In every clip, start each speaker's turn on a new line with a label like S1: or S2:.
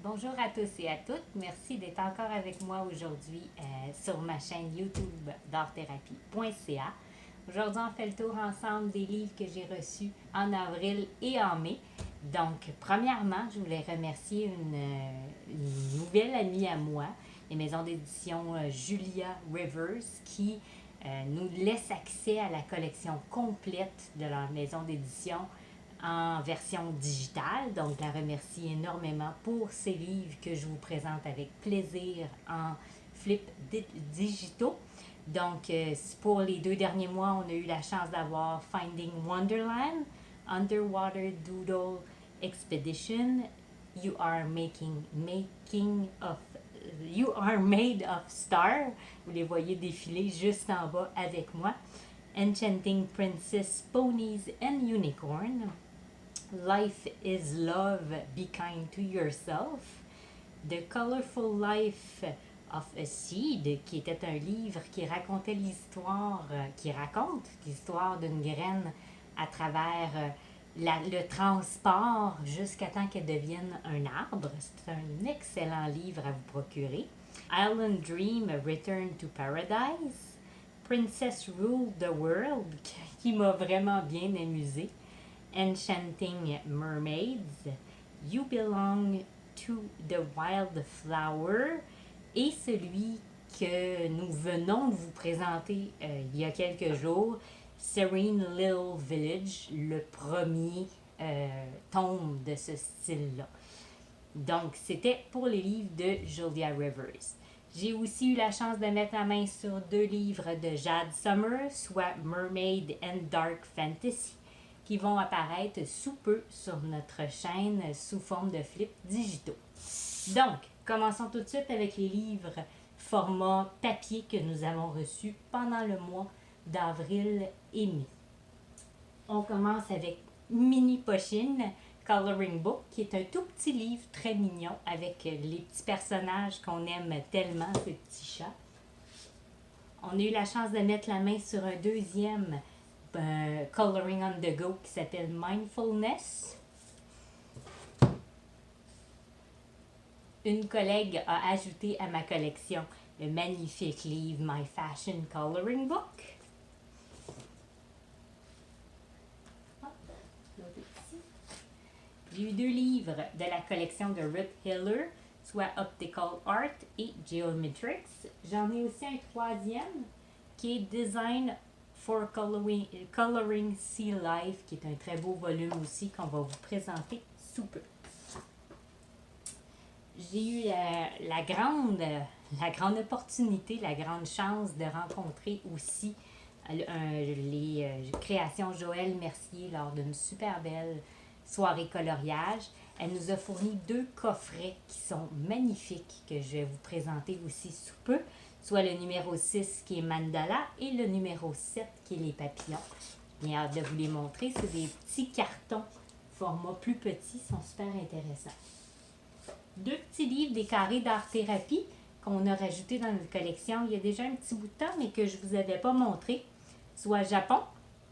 S1: Bonjour à tous et à toutes. Merci d'être encore avec moi aujourd'hui sur ma chaîne YouTube d'artthérapie.ca. Aujourd'hui, on fait le tour ensemble des livres que j'ai reçus en avril et en mai. Donc, premièrement, je voulais remercier une nouvelle amie à moi, les maisons d'édition Julia Rivers, qui nous laisse accès à la collection complète de leur maison d'édition en version digitale. Donc, je la remercie énormément pour ces livres que je vous présente avec plaisir en flip digitaux. Donc, pour les 2 derniers mois, on a eu la chance d'avoir Finding Wonderland, Underwater Doodle Expedition, You Are Made of Star. Vous les voyez défiler juste en bas avec moi. Enchanting Princess, Ponies and Unicorn. Life is Love, Be Kind to Yourself. The Colorful Life of a Seed, qui était un livre qui racontait qui raconte l'histoire d'une graine à travers le transport jusqu'à temps qu'elle devienne un arbre. C'est un excellent livre à vous procurer. Island Dream, Return to Paradise. Princess Rule the World, qui m'a vraiment bien amusée. Enchanting Mermaids, You Belong to the Wildflower, et celui que nous venons de vous présenter il y a quelques jours, Serene Little Village, le premier tome de ce style-là. Donc, c'était pour les livres de Julia Rivers. J'ai aussi eu la chance de mettre la main sur 2 livres de Jade Summer, soit Mermaid and Dark Fantasy, qui vont apparaître sous peu sur notre chaîne sous forme de flips digitaux. Donc, commençons tout de suite avec les livres format papier que nous avons reçus pendant le mois d'avril et mai. On commence avec Mini Pochine Coloring Book, qui est un tout petit livre très mignon avec les petits personnages qu'on aime tellement, ces petits chats. On a eu la chance de mettre la main sur un deuxième Coloring on the Go qui s'appelle Mindfulness. Une collègue a ajouté à ma collection le magnifique livre My Fashion Coloring Book. J'ai eu 2 livres de la collection de Ruth Hiller, soit Optical Art et Geometrics. J'en ai aussi un 3e qui est Design for Coloring Sea Life, qui est un très beau volume aussi qu'on va vous présenter sous peu. J'ai eu la grande opportunité, la grande chance de rencontrer aussi les créations Joël Mercier lors d'une super belle soirée coloriage. Elle nous a fourni 2 coffrets qui sont magnifiques que je vais vous présenter aussi sous peu, soit le numéro 6 qui est Mandala et le numéro 7 qui est les papillons. J'ai bien hâte de vous les montrer. C'est des petits cartons format plus petit, sont super intéressants. 2 petits livres des carrés d'art-thérapie qu'on a rajoutés dans notre collection il y a déjà un petit bout de temps, mais que je ne vous avais pas montré, soit Japon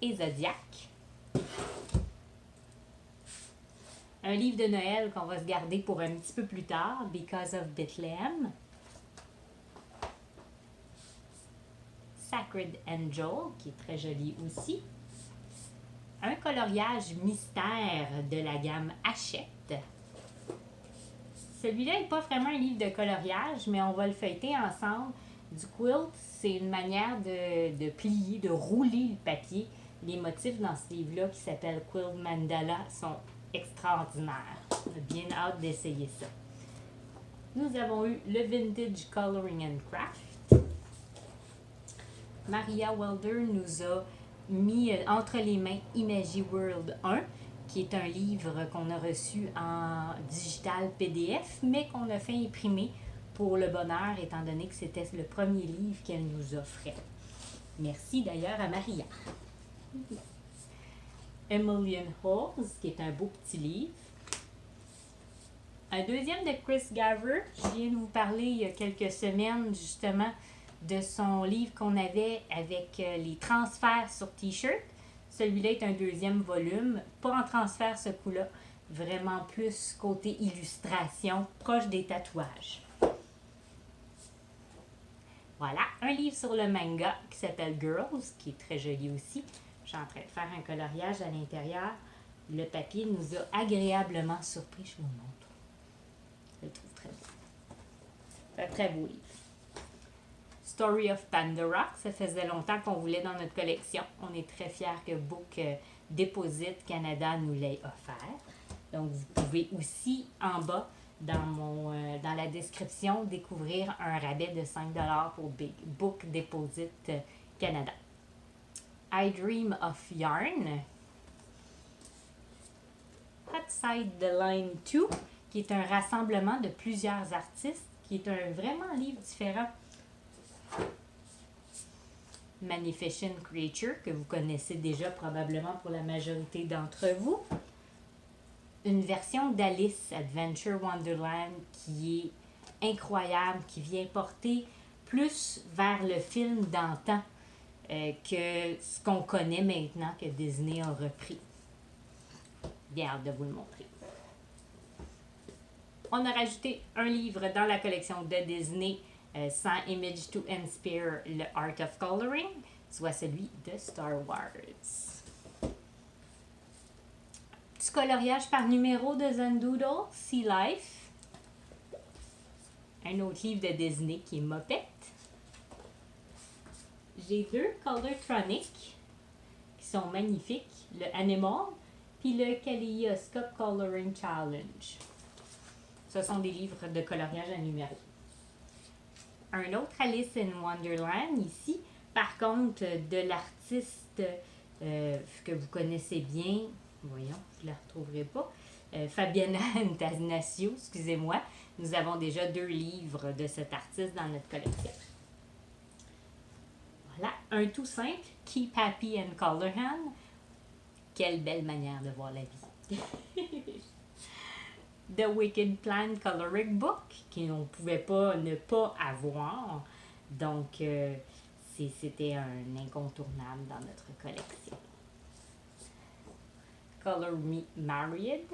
S1: et Zodiac. Un livre de Noël qu'on va se garder pour un petit peu plus tard, Because of Bethlehem. Sacred Angel, qui est très joli aussi. Un coloriage mystère de la gamme Hachette. Celui-là n'est pas vraiment un livre de coloriage, mais on va le feuilleter ensemble. Du quilt, c'est une manière de plier, de rouler le papier. Les motifs dans ce livre-là, qui s'appelle Quilt Mandala, sont extraordinaires. On a bien hâte d'essayer ça. Nous avons eu le Vintage Coloring and Craft. Maria Welder nous a mis entre les mains Imagiworld 1, qui est un livre qu'on a reçu en digital PDF, mais qu'on a fait imprimer pour le bonheur, étant donné que c'était le premier livre qu'elle nous offrait. Merci d'ailleurs à Maria. Emilian Halls, qui est un beau petit livre. Un deuxième de Chris Gaver. Je viens de vous parler il y a quelques semaines, justement, de son livre qu'on avait avec les transferts sur T-shirt. Celui-là est un 2e volume, pas en transfert ce coup-là, vraiment plus côté illustration, proche des tatouages. Voilà, un livre sur le manga qui s'appelle Girls, qui est très joli aussi. Je suis en train de faire un coloriage à l'intérieur. Le papier nous a agréablement surpris, je vous le montre. Je le trouve très beau. C'est un très beau livre. Story of Pandora, ça faisait longtemps qu'on voulait dans notre collection. On est très fiers que Book Deposit Canada nous l'ait offert. Donc, vous pouvez aussi, en bas, dans la description, découvrir un rabais de 5 pour Book Deposit Canada. I Dream of Yarn. Outside the Line 2, qui est un rassemblement de plusieurs artistes, qui est vraiment un livre différent. Magnificent Creature, que vous connaissez déjà probablement pour la majorité d'entre vous. Une version d'Alice Adventure Wonderland qui est incroyable, qui vient porter plus vers le film d'antan que ce qu'on connaît maintenant que Disney a repris. Bien hâte de vous le montrer. On a rajouté un livre dans la collection de Disney, 100 Images to Inspire le Art of Coloring, soit celui de Star Wars. Petit coloriage par numéro de Zendoodle, Sea Life. Un autre livre de Disney qui est Muppet. J'ai deux Colortronic qui sont magnifiques, le Animal puis le Kaleidoscope Coloring Challenge. Ce sont des livres de coloriage à numéro. Un autre Alice in Wonderland ici, par contre de l'artiste que vous connaissez bien, voyons, je ne la retrouverai pas, Fabiana Antanasio, excusez-moi. Nous avons déjà 2 livres de cet artiste dans notre collection. Voilà, un tout simple, Keep Happy and Color Hand. Quelle belle manière de voir la vie. The Wicked Plan Coloring Book, qu'on ne pouvait pas ne pas avoir. Donc, c'était un incontournable dans notre collection. Color Me Married.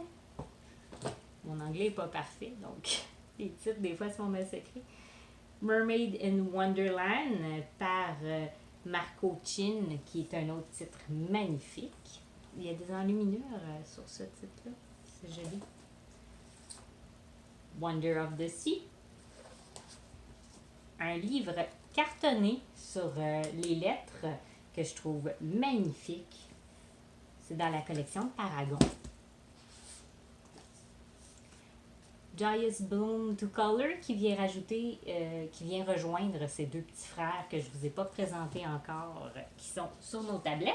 S1: Mon anglais n'est pas parfait, donc les titres, des fois, sont massacrés. Mermaid in Wonderland par Marco Chin, qui est un autre titre magnifique. Il y a des enluminures sur ce titre-là. C'est joli. Wonder of the Sea. Un livre cartonné sur les lettres que je trouve magnifique. C'est dans la collection de Paragon. Joyous Bloom to Color qui vient rejoindre ces 2 petits frères que je ne vous ai pas présentés encore, qui sont sur nos tablettes.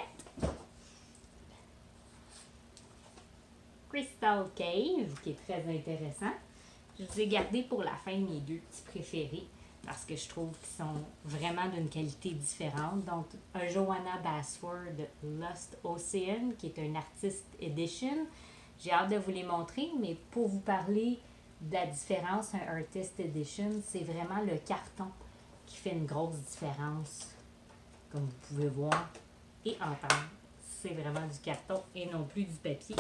S1: Crystal Cave, qui est très intéressant. Je vous ai gardé pour la fin mes 2 petits préférés parce que je trouve qu'ils sont vraiment d'une qualité différente. Donc, un Joanna Basford Lost Ocean, qui est un Artist Edition. J'ai hâte de vous les montrer, mais pour vous parler de la différence, un Artist Edition, c'est vraiment le carton qui fait une grosse différence, comme vous pouvez voir et entendre. C'est vraiment du carton et non plus du papier.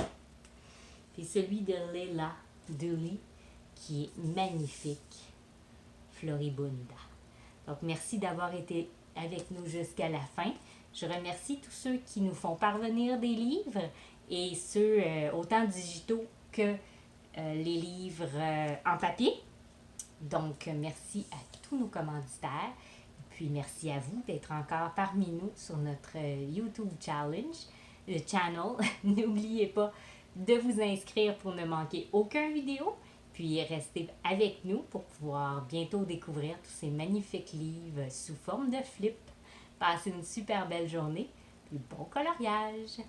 S1: Puis celui de Leila Dooley, qui est magnifique, Floribunda. Donc, merci d'avoir été avec nous jusqu'à la fin. Je remercie tous ceux qui nous font parvenir des livres et ceux autant digitaux que les livres en papier. Donc, merci à tous nos commanditaires. Et puis, merci à vous d'être encore parmi nous sur notre YouTube channel. N'oubliez pas de vous inscrire pour ne manquer aucune vidéo. Puis restez avec nous pour pouvoir bientôt découvrir tous ces magnifiques livres sous forme de flip. Passez une super belle journée, puis bon coloriage!